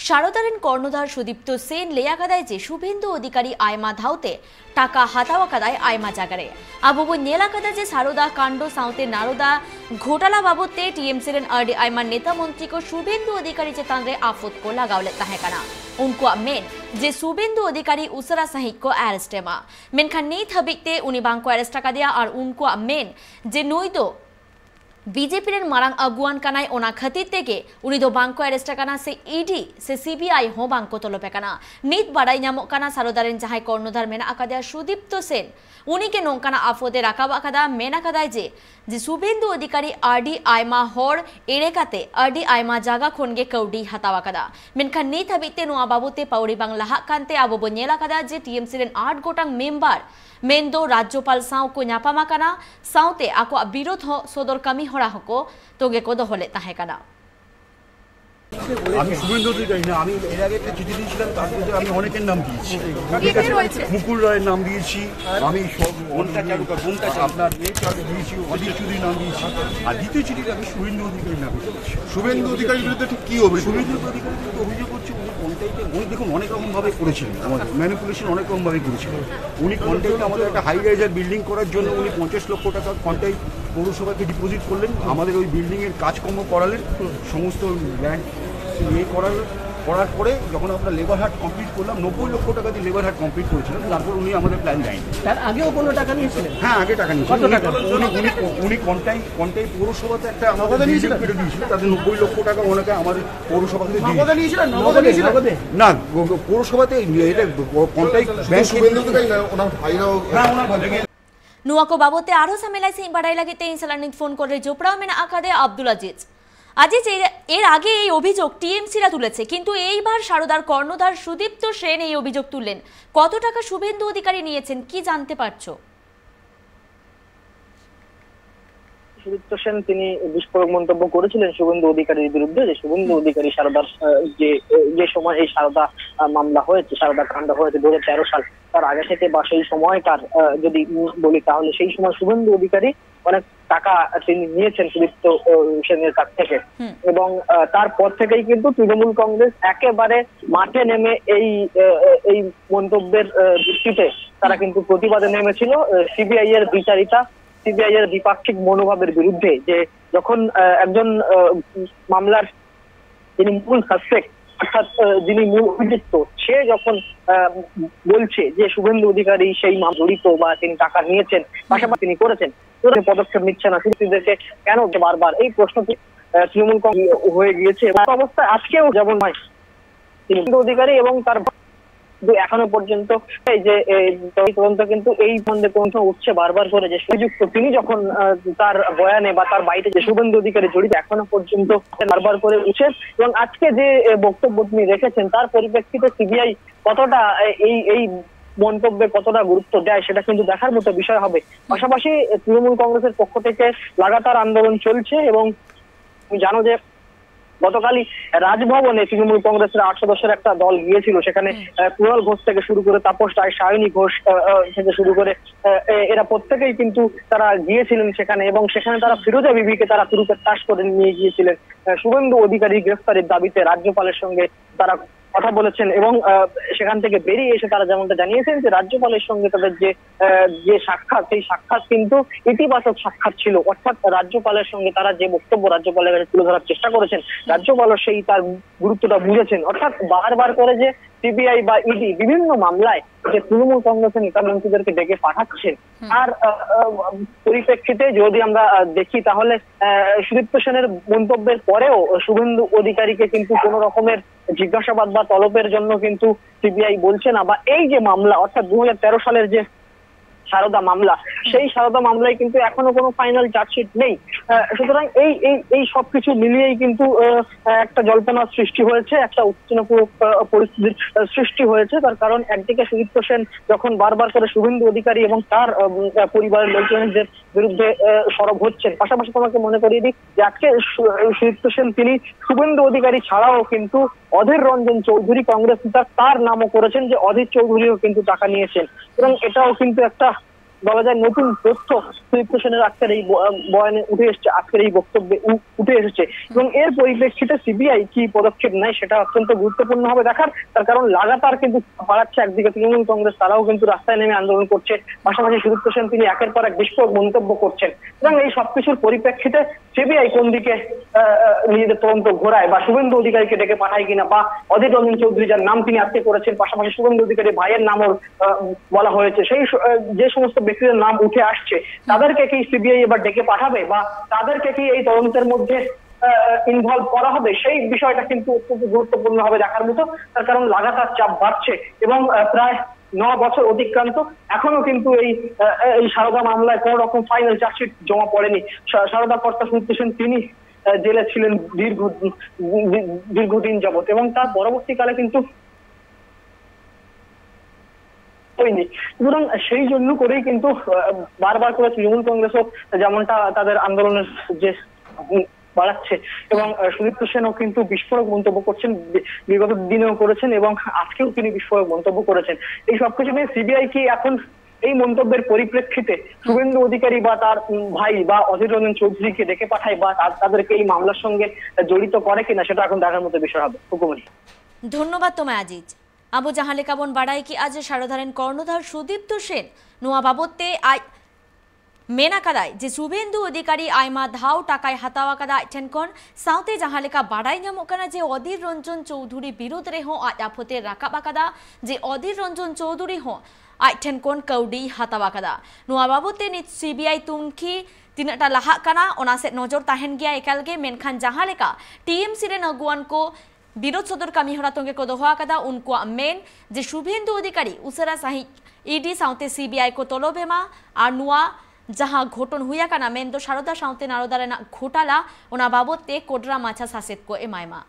সারদারেন কর্ণধার সুদীপ্ত সেন লেয়াকাদায় যে শুভেন্দু অধিকারী আয়মা ধাউতে টাকা হাতাওয়াকাদায় আয়মা জাগারে আবুবু নেলাকাদা যে সারদা কাণ্ড সাউতে নারদা ঘোটালা বাবদতে टीएमसी रेन आरडी आयमा नेता मंत्री को शुभेन्दु अधिकारी चेतान रे आफत को लगावले ताहेकाना उनको मेन जे शुभेन्दु अधिकारी उसरा सहित को अरेस्ट मा मेनखान नीत हबिकते उनी बांको अरेस्ट का दिया और उनको मेन जे नई तो बीजेपी रेन मारांग अगुआन कानाय ओना खातिर तेगे उनी दो बांको अरेस्ट काना से ईडी से सीबीआई हो बांको तोलोपे काना नीत बाड़ाई नामक काना सारोदारेन जहाय कर्णधार मेना आकादा सुदीप्त सेन उनी के नोंकाना आफोदे राकाब आकादा मेना कादाय जे शुभेन्दु अधिकारी आरडी आयमा हर एरेकाते आरडी आयमा जागा खोनगे कौडी हतावा कादा मेनखान नीत हबिते नोआ बाबूते पाउरी बांग लाहा कानते आबो नेला कादा जे टीएमसी रेन 8 गोटांग मेम्बर मेंदो राज्यपाल साव को न्यापामा काना सावते आको विरोध सदर कामी हरा हको तोगे को दहले ताहे काना আমি শুভেন্দু অধিকারী না, আমি এর আগে একটা চিঠি দিয়েছিলাম, তার মধ্যে আমি অনেকের নাম দিয়েছি, মুকুল রায়ের নাম দিয়েছি, আমি আপনার দিয়েছি, অজিত চৌধুরীর নাম দিয়েছি, আর দ্বিতীয় চিঠিতে আমি শুভেন্দু অধিকারীর নাম দিয়েছি। শুভেন্দু অধিকারীর বিরুদ্ধে ঠিক কী হবে? শুভেন্দু অধিকারীর বিরুদ্ধে অভিযোগ হচ্ছে উনি কন্ট্রাক্টে উনি দেখুন অনেক রকমভাবে করেছিলেন, আমাদের ম্যানিপুলেশন অনেক রকমভাবে করেছিলেন। উনি কন্ট্রাক্টে আমাদের একটা হাই রাইজার বিল্ডিং করার জন্য উনি 50 লক্ষ টাকা কন্ট্রাক্ট পৌরসভাকে ডিপোজিট করলেন, আমাদের ওই বিল্ডিংয়ের কাজকর্ম করালেন, সমস্ত ল্যান্ড ইয়ে করার পরে যখন আমরা লেবার হাট কমপ্লিট করলাম 90 লক্ষ টাকা দিয়ে লেবার হাট কমপ্লিট করেছিলাম, তারপর উনি আমাদের প্ল্যান দেয়নি। তার আগেও কোনো টাকা নিয়েছিলেন? হ্যাঁ, আগে টাকা নিয়েছিলেন। উনি কন্টাই পৌরসভাতে একটা আমাদের দিয়েছিলেন, তাদের 90 লক্ষ টাকা ওনাকে আমাদের পৌরসভাতে দিয়েছিলেন না, পৌরসভাতে এটা কন্টাই ওনার ভাইরাও नुआको बाबते आरो समेलाई से बाड़ाई लागिते इंसालानिक फोन करे जोपड़ा मेना आकादे আব্দুল আজিজ আজিজ এর আগে এই অভিযোগ টিএমসিরা তুলেছে, কিন্তু এইবার সারদার কর্ণধার সুদীপ্ত সেন এই অভিযোগ তুললেন। কত টাকা শুভেন্দু অধিকারী নিয়েছেন কি জানতে পারছো? সুদীপ্ত সেন তিনি বিস্ফোরক মন্তব্য করেছিলেন শুভেন্দু অধিকারীর বিরুদ্ধে, যে শুভেন্দু অধিকারী সারদার যে সময় এই সারদা মামলা হয়েছে, সারদা কাণ্ড হয়েছে 2013 সাল, তার আগে থেকে বা সেই সময়কার যদি বলি তাহলে সেই সময় শুভেন্দু অধিকারী অনেক টাকা তিনি নিয়েছেন সুদীপ্ত সেনের কাছ থেকে, এবং তারপর থেকেই কিন্তু তৃণমূল কংগ্রেস একেবারে মাঠে নেমে এই মন্তব্যের ভিত্তিতে তারা কিন্তু প্রতিবাদে নেমেছিল সিবিআই এর বিচারিতা, সিবিআই এর দ্বিপাক্ষিক মনোভাবের বিরুদ্ধে। যে যখন একজন মামলার যিনি মূল সাসপেক্ট অর্থাৎ যিনি মূল অভিযুক্ত সে যখন বলছে যে শুভেন্দু অধিকারী সেই জড়িত বা তিনি টাকা নিয়েছেন, পাশাপাশি তিনি করেছেন, পদক্ষেপ নিচ্ছে না, শিশুদেরকে কেন বারবার এই প্রশ্নটি তৃণমূল কংগ্রেস হয়ে গিয়েছে। অবস্থায় আজকেও যেমন হয় শুভেন্দু অধিকারী এবং তার এখনো পর্যন্ত এই যে তদন্ত কিন্তু এই বন্ধে কোন উঠছে বারবার করে যে সুযুক্ত তিনি যখন তার বয়ানে বা তার বাইরে যে শুভেন্দু অধিকারী জড়িত এখনো পর্যন্ত বারবার করে উঠছে, এবং আজকে যে বক্তব্য তিনি রেখেছেন তার পরিপ্রেক্ষিতে সিবিআই কতটা এই মন্তব্যে কতটা গুরুত্ব দেয় সেটা কিন্তু দেখার মতো বিষয় হবে। পাশাপাশি তৃণমূল কংগ্রেসের পক্ষ থেকে লাগাতার আন্দোলন চলছে, এবং তুমি জানো যে গতকালই রাজভবনে তৃণমূল কংগ্রেসের 8 সদস্যের একটা দল গিয়েছিল, সেখানে কুণাল ঘোষ থেকে শুরু করে তাপস রায়, সায়নী ঘোষ থেকে শুরু করে এরা প্রত্যেকেই কিন্তু তারা গিয়েছিলেন সেখানে, এবং সেখানে তারা ফিরোজা বিবিকে তারা তুরুপের তাস করে নিয়ে গিয়েছিলেন। শুভেন্দু অধিকারী গ্রেফতারের দাবিতে রাজ্যপালের সঙ্গে তারা কথা বলেছেন, এবং সেখান থেকে বেরিয়ে এসে তারা যেমনটা জানিয়েছেন যে রাজ্যপালের সঙ্গে তাদের যে সাক্ষাৎ, সেই সাক্ষাৎ কিন্তু ইতিবাচক সাক্ষাৎ ছিল, অর্থাৎ রাজ্যপালের সঙ্গে তারা যে বক্তব্য রাজ্যপালের কাছে তুলে ধরার চেষ্টা করেছেন রাজ্যপালও সেই তার গুরুত্বটা বুঝেছেন। অর্থাৎ বারবার করে যে সিবিআই বা ইডি বিভিন্ন মামলায় যে তৃণমূল কংগ্রেসের নেতা মন্ত্রীদেরকে ডেকে পাঠাচ্ছেন, আর পরিপ্রেক্ষিতে যদি আমরা দেখি তাহলে সুদীপ্ত সেনের মন্তব্যের পরেও শুভেন্দু অধিকারীকে কিন্তু কোন রকমের জিজ্ঞাসাবাদ বা তলবের জন্য কিন্তু সিবিআই বলছে না, বা এই যে মামলা অর্থাৎ 2013 সালের যে সারদা মামলা, সেই সারদা মামলায় কিন্তু এখনো কোনো ফাইনাল চার্জশিট নেই। সুতরাং এই সবকিছু মিলিয়েই কিন্তু একটা জল্পনার সৃষ্টি হয়েছে, একটা উত্তেজনাপূর্ণ পরিস্থিতির সৃষ্টি হয়েছে। তার কারণ একদিকে সুদীপ্ত সেন যখন বারবার করে শুভেন্দু অধিকারী এবং তার পরিবারের লোকজনের বিরুদ্ধে সরব হচ্ছেন, পাশাপাশি তোমাকে মনে করিয়ে দিই যে আজকে সুদীপ্ত সেন তিনি শুভেন্দু অধিকারী ছাড়াও কিন্তু অধীর রঞ্জন চৌধুরী কংগ্রেস নেতা তার নামও করেছেন যে অধীর চৌধুরীও কিন্তু টাকা নিয়েছেন, এবং এটাও কিন্তু একটা বলা যায় নতুন তথ্য সুদীপ্ত সেনের আজকের এই বয়ানে উঠে এসেছে, আজকের এই বক্তব্যে উঠে এসেছে এবং এর পরিপ্রেক্ষিতে সিবিআই কি পদক্ষেপ নেয় সেটা অত্যন্ত গুরুত্বপূর্ণ হবে দেখার। তার কারণ লাগাতার কিন্তু বাড়াচ্ছে একদিকে তৃণমূল কংগ্রেস, তারাও কিন্তু রাস্তায় নেমে আন্দোলন করছে, পাশাপাশি সুদীপ্ত সেন তিনি একের পর এক বিস্ফোরক মন্তব্য করছেন এবং এই সবকিছুর পরিপ্রেক্ষিতে সিবিআই কোন দিকে নিজেদের তদন্ত ঘোরায় বা শুভেন্দু অধিকারীকে ডেকে পাঠায় কিনা, বা অধীর রঞ্জন চৌধুরী যার নাম তিনি আজকে করেছেন, পাশাপাশি শুভেন্দু অধিকারী ভাইয়ের নামও বলা হয়েছে, সেই যে সমস্ত ব্যক্তিদের নাম উঠে আসছে তাদেরকে কি সিবিআই এবার ডেকে পাঠাবে বা তাদেরকে কি এই তদন্তের মধ্যে ইনভলভ করা হবে, সেই বিষয়টা কিন্তু অত্যন্ত গুরুত্বপূর্ণ হবে দেখার মতো। তার কারণ লাগাতার চাপ বাড়ছে এবং প্রায় 9 বছর অতিক্রান্ত, এখনো কিন্তু এই সারদা মামলায় কোন রকম ফাইনাল চার্জশিট জমা পড়েনি। সারদা কর্তা সুদীপ্ত সেন তিনি জেলে ছিলেন দীর্ঘদিন যাবত এবং তার পরবর্তীকালে কিন্তু হয়নি। সুতরাং সেই জন্য করেই কিন্তু বারবার করে তৃণমূল কংগ্রেসও যেমনটা তাদের আন্দোলনের যে বাড়াচ্ছে এবং সুদীপ্ত সেনও কিন্তু বিস্ফোরক মন্তব্য করছেন, বিগত দিনেও করেছেন এবং আজকেও তিনি বিস্ফোরক মন্তব্য করেছেন। এই সবকিছু নিয়ে সিবিআই কি এখন এই মন্তব্যের পরিপ্রেক্ষিতে শুভেন্দু অধিকারী বা তার ভাই বা অধীর রঞ্জন চৌধুরীকে ডেকে পাঠায় বা তাদেরকে এই মামলার সঙ্গে জড়িত করে কিনা সেটা এখন দেখার মতো বিষয় হবে। হুকুমনি, ধন্যবাদ তোমায় আজিজ। আবু জাহালে কাবন বাড়াই কি আজ সারধারেন কর্ণধার সুদীপ্ত সেন নোয়া বাবদতে মেনাকাদায় যে শুভেন্দু অধিকারী আইমা ধাও টাকায় হাতাওয়া কাদা ঠেনকন সাউতে জাহালেকা বাড়াই নামক কানা যে অধীর রঞ্জন চৌধুরী বিরোধ রে হো আজ আফতে রাকাবা কাদা যে অধীর রঞ্জন চৌধুরী হো আজ ঠেনকন কৌডি হাতাওয়া কাদা নোয়া বাবদতে নিত সিবিআই তুমखी तीनटा लाहा काना ओना से नजर ताहेन गया एकालगे मेनखान जहालेका टीएमसी रे नगुआन को विरोध सदर कामी हरा तंगे को दोहा कादा उनको मेन जे शुभेन्दु अधिकारी उसरा साही ईडी साउते सीबीआई को तलबेमा और नुआ जहां घटन हुआ काना मेन दो सारदा साउते नारदारे घोटाला ओना बाबते कोडरा माछा सासेत को एमायमा।